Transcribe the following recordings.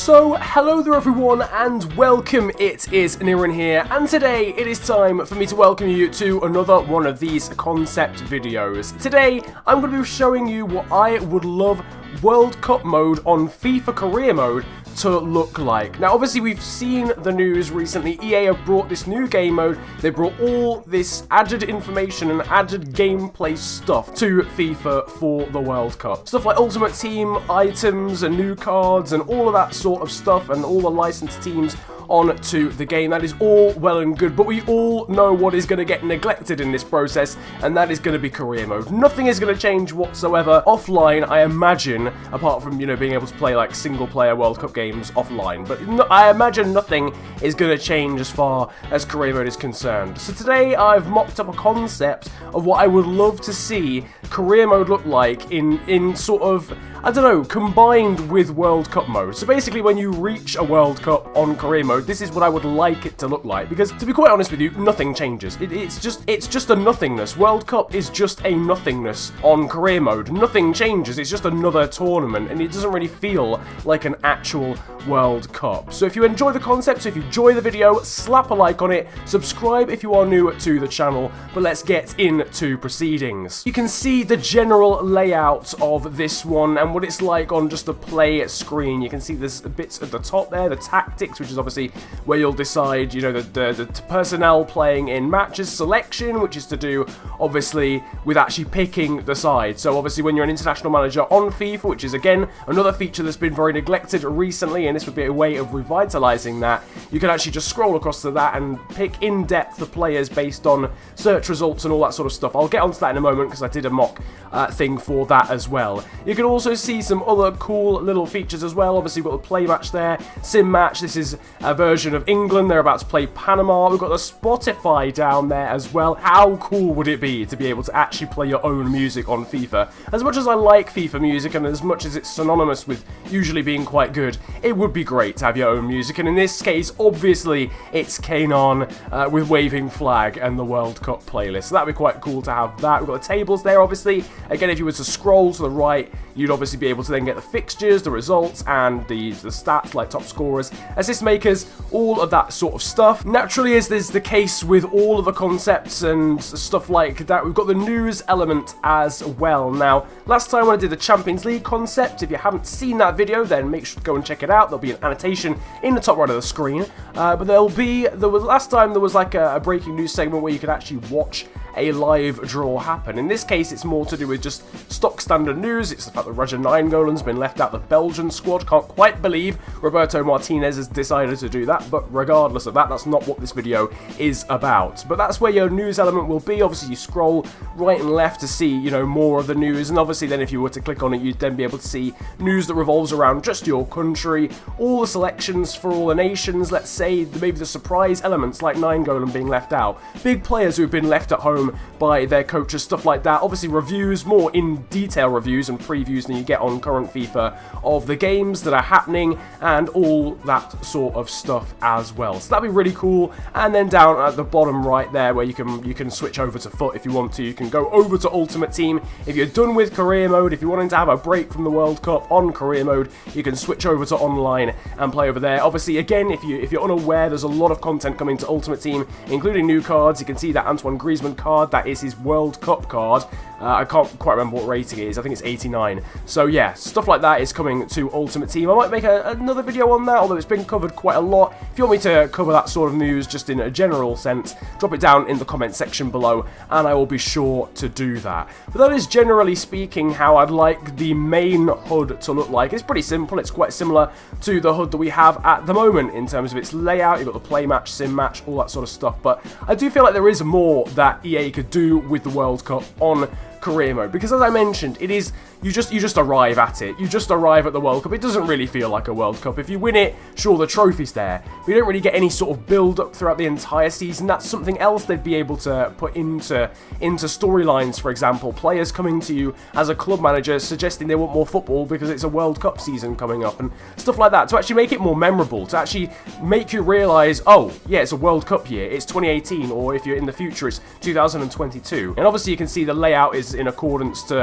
So, hello there everyone and welcome, it is Niran here, and today it is time for me to welcome you to another one of these concept videos. Today, I'm going to be showing you what I would love World Cup mode on FIFA career mode to look like. Now obviously we've seen the news recently, EA have brought this new game mode, they brought all this added information and added gameplay stuff to FIFA for the World Cup. Stuff like Ultimate Team, items and new cards and all of that sort of stuff and all the licensed teams onto the game. That is all well and good, but we all know what is going to get neglected in this process, and that is going to be career mode. Nothing is going to change whatsoever offline, I imagine, apart from, being able to play like single player World Cup games offline, but I imagine nothing is going to change as far as career mode is concerned. So today I've mocked up a concept of what I would love to see career mode look like in sort of, I don't know, combined with World Cup mode. So basically when you reach a World Cup on career mode, this is what I would like it to look like, because to be quite honest with you, nothing changes. It's just a nothingness. World Cup is just a nothingness on career mode. Nothing changes, it's just another tournament, and it doesn't really feel like an actual World Cup. So if you enjoy the concept, so if you enjoy the video, slap a like on it, subscribe if you are new to the channel, but let's get into proceedings. You can see the general layout of this one and what it's like on just the play screen. You can see there's bits at the top there, the tactics, which is obviously where you'll decide, the personnel playing in matches, selection, which is to do, obviously, with actually picking the side. So obviously when you're an international manager on FIFA, which is again, another feature that's been very neglected recently, and this would be a way of revitalizing that, you can actually just scroll across to that and pick in depth the players based on search results and all that sort of stuff. I'll get onto that in a moment because I did a mock thing for that as well. You can also see some other cool little features as well. Obviously we've got the play match there, sim match, this is a version of England, they're about to play Panama. We've got the Spotify down there as well. How cool would it be to be able to actually play your own music on FIFA? As much as I like FIFA music and as much as it's synonymous with usually being quite good, it would be great to have your own music, and in this case obviously it's Kane On with Waving Flag and the World Cup playlist, so that'd be quite cool to have that. We've got the tables there obviously. Again, if you were to scroll to the right, you'd obviously be able to then get the fixtures, the results, and the stats like top scorers, assist makers, all of that sort of stuff. Naturally, as is the case with all of the concepts and stuff like that, we've got the news element as well. Now, last time when I did the Champions League concept, if you haven't seen that video, then make sure to go and check it out. There'll be an annotation in the top right of the screen. But last time there was like a breaking news segment where you could actually watch a live draw happen. In this case, it's more to do with just stock standard news. It's the fact that Roger Nainggolan's been left out of the Belgian squad. Can't quite believe Roberto Martinez has decided to do that, but regardless of that, that's not what this video is about. But that's where your news element will be. Obviously, you scroll right and left to see, more of the news, and obviously then if you were to click on it, you'd then be able to see news that revolves around just your country, all the selections for all the nations, let's say, maybe the surprise elements like Nainggolan being left out, big players who've been left at home by their coaches, stuff like that. Obviously reviews, more in detail reviews and previews than you get on current FIFA of the games that are happening and all that sort of stuff as well. So that'd be really cool. And then down at the bottom right there where you can switch over to FUT if you want to. You can go over to Ultimate Team if you're done with career mode. If you're wanting to have a break from the World Cup on career mode, you can switch over to online and play over there. Obviously again, if you're unaware, there's a lot of content coming to Ultimate Team, including new cards. You can see that Antoine Griezmann card, that is his World Cup card. I can't quite remember what rating it is. I think it's 89. So yeah, stuff like that is coming to Ultimate Team. I might make another video on that, although it's been covered quite a lot. If you want me to cover that sort of news just in a general sense, drop it down in the comment section below, and I will be sure to do that. But that is generally speaking how I'd like the main HUD to look like. It's pretty simple. It's quite similar to the HUD that we have at the moment in terms of its layout. You've got the play match, sim match, all that sort of stuff. But I do feel like there is more that EA could do with the World Cup on career mode, because as I mentioned, it is you just arrive at it. You just arrive at the World Cup. It doesn't really feel like a World Cup. If you win it, sure, the trophy's there, but you don't really get any sort of build-up throughout the entire season. That's something else they'd be able to put into storylines, for example. Players coming to you as a club manager suggesting they want more football because it's a World Cup season coming up and stuff like that, to actually make it more memorable, to actually make you realise, oh, yeah, it's a World Cup year, it's 2018, or if you're in the future, it's 2022. And obviously you can see the layout is is in accordance to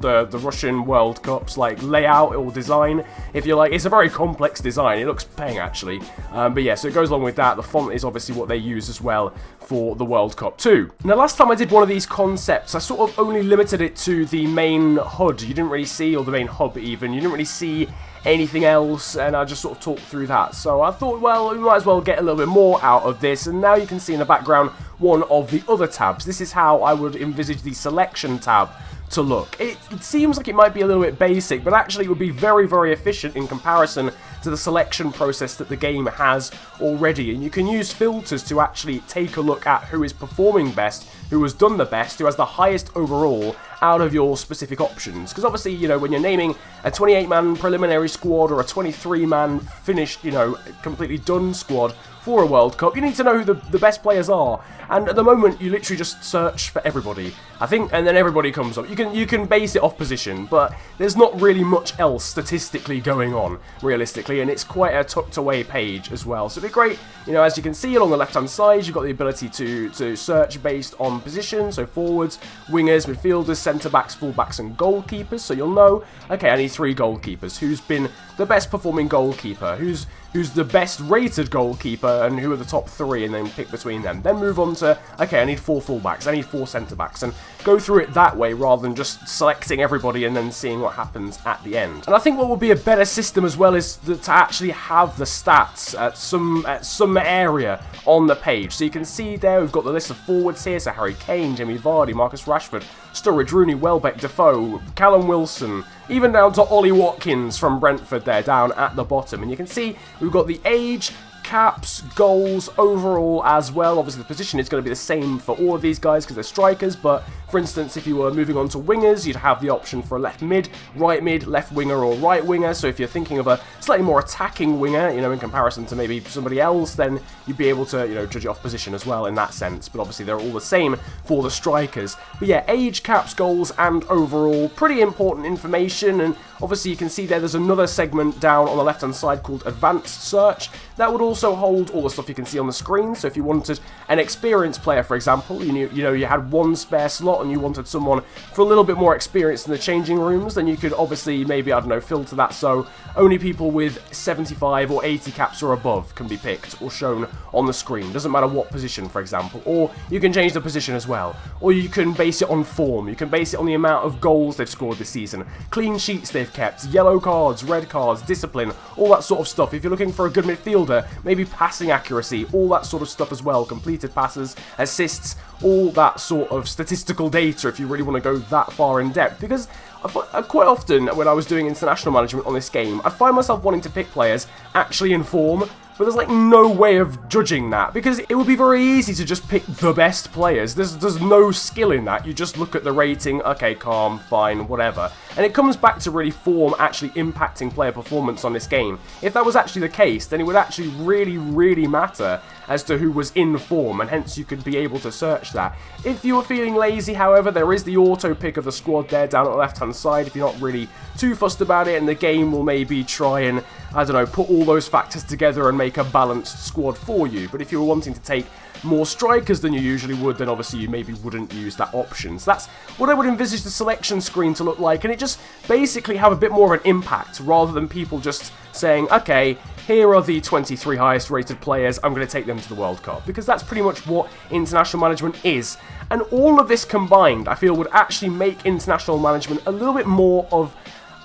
the Russian World Cup's like layout or design, if you like. It's a very complex design. It looks peng actually, but yeah, so it goes along with that. The font is obviously what they use as well for the World Cup too. Now, last time I did one of these concepts, I sort of only limited it to the main HUD. You didn't really see, or the main hub even, you didn't really see anything else, and I just sort of talked through that. So I thought, well, we might as well get a little bit more out of this, and now you can see in the background one of the other tabs. This is how I would envisage the selection tab to look. It seems like it might be a little bit basic, but actually it would be very, very efficient in comparison to the selection process that the game has already. And you can use filters to actually take a look at who is performing best, who has done the best, who has the highest overall out of your specific options. Because obviously, you know, when you're naming a 28-man preliminary squad or a 23-man finished, you know, completely done squad for a World Cup, you need to know who the best players are. And at the moment, you literally just search for everybody, I think, and then everybody comes up. You can base it off position, but there's not really much else statistically going on, realistically, and it's quite a tucked away page as well. So it'd be great, you know, as you can see along the left-hand side, you've got the ability to search based on position, so forwards, wingers, midfielders, centre-backs, full-backs, and goalkeepers. So you'll know, okay, I need 3 goalkeepers. Who's been the best performing goalkeeper? Who's the best rated goalkeeper, and who are the top 3, and then pick between them. Then move on to, okay, I need 4 fullbacks, I need 4 centre-backs, and go through it that way rather than just selecting everybody and then seeing what happens at the end. And I think what would be a better system as well is to actually have the stats at some area on the page. So you can see there we've got the list of forwards here, so Harry Kane, Jamie Vardy, Marcus Rashford, Sturridge, Rooney, Welbeck, Defoe, Callum Wilson, even down to Ollie Watkins from Brentford there down at the bottom. And you can see we've got the age, caps, goals, overall as well. Obviously the position is going to be the same for all of these guys because they're strikers, but for instance, if you were moving on to wingers, you'd have the option for a left mid, left winger, or right winger. So if you're thinking of a slightly more attacking winger, you know, in comparison to maybe somebody else, then you'd be able to, you know, judge it off position as well in that sense. But obviously they're all the same for the strikers. But yeah, age, caps, goals, and overall, pretty important information. And obviously you can see there's another segment down on the left hand side called advanced search. That would also hold all the stuff you can see on the screen. So if you wanted an experienced player, for example, you had one spare slot and you wanted someone for a little bit more experience in the changing rooms, then you could obviously maybe, I don't know, filter that so only people with 75 or 80 caps or above can be picked or shown on the screen. Doesn't matter what position, for example. Or you can change the position as well. Or you can base it on form. You can base it on the amount of goals they've scored this season, clean sheets they've kept, yellow cards, red cards, discipline, all that sort of stuff. If you're looking for a good midfielder, maybe passing accuracy, all that sort of stuff as well, completed passes, assists, all that sort of statistical data if you really want to go that far in depth. Because quite often when I was doing international management on this game, I find myself wanting to pick players actually in form, but there's like no way of judging that, because it would be very easy to just pick the best players. There's no skill in that. You just look at the rating, okay, calm, fine, whatever. And it comes back to really form actually impacting player performance on this game. If that was actually the case, then it would actually really, really matter as to who was in form, and hence you could be able to search that. If you were feeling lazy, however, there is the auto pick of the squad there down at the left-hand side if you're not really too fussed about it, and the game will maybe try and, I don't know, put all those factors together and make a balanced squad for you. But if you were wanting to take more strikers than you usually would, then obviously you maybe wouldn't use that option. So that's what I would envisage the selection screen to look like, and it just basically have a bit more of an impact rather than people just saying, okay, here are the 23 highest rated players, I'm going to take them to the World Cup, because that's pretty much what international management is. And all of this combined, I feel, would actually make international management a little bit more of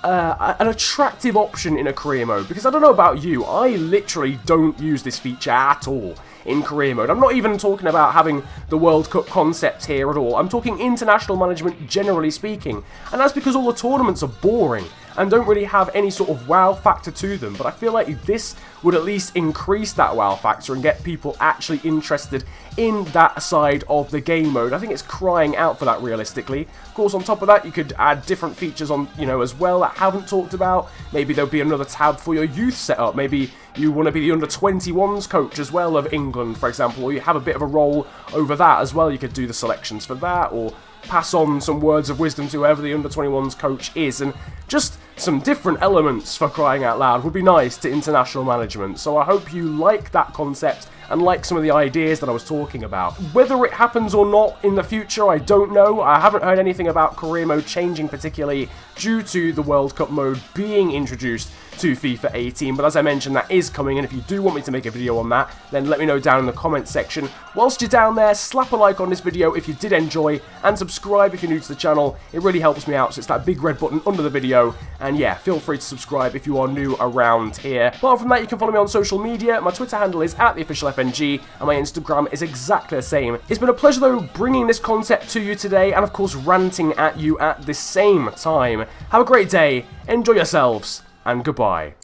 an attractive option in a career mode. Because I don't know about you, I literally don't use this feature at all in career mode. I'm not even talking about having the World Cup concept here at all. I'm talking international management generally speaking. And that's because all the tournaments are boring and don't really have any sort of wow factor to them. But I feel like this would at least increase that wow factor and get people actually interested in that side of the game mode. I think it's crying out for that realistically. Of course, on top of that, you could add different features on, as well that I haven't talked about. Maybe there'll be another tab for your youth setup. Maybe you want to be the under-21s coach as well of England, for example, or you have a bit of a role over that as well. You could do the selections for that, or pass on some words of wisdom to whoever the under-21s coach is, and just some different elements, for crying out loud, would be nice to international management. So I hope you like that concept and like some of the ideas that I was talking about. Whether it happens or not in the future, I don't know. I haven't heard anything about career mode changing particularly due to the World Cup mode being introduced to FIFA 18, but as I mentioned, that is coming, and if you do want me to make a video on that, then let me know down in the comments section. Whilst you're down there, slap a like on this video if you did enjoy, and subscribe if you're new to the channel. It really helps me out, so it's that big red button under the video, and yeah, feel free to subscribe if you are new around here. Apart from that, you can follow me on social media. My Twitter handle is @theofficialfng, and my Instagram is exactly the same. It's been a pleasure, though, bringing this concept to you today, and of course, ranting at you at the same time. Have a great day, enjoy yourselves, and goodbye.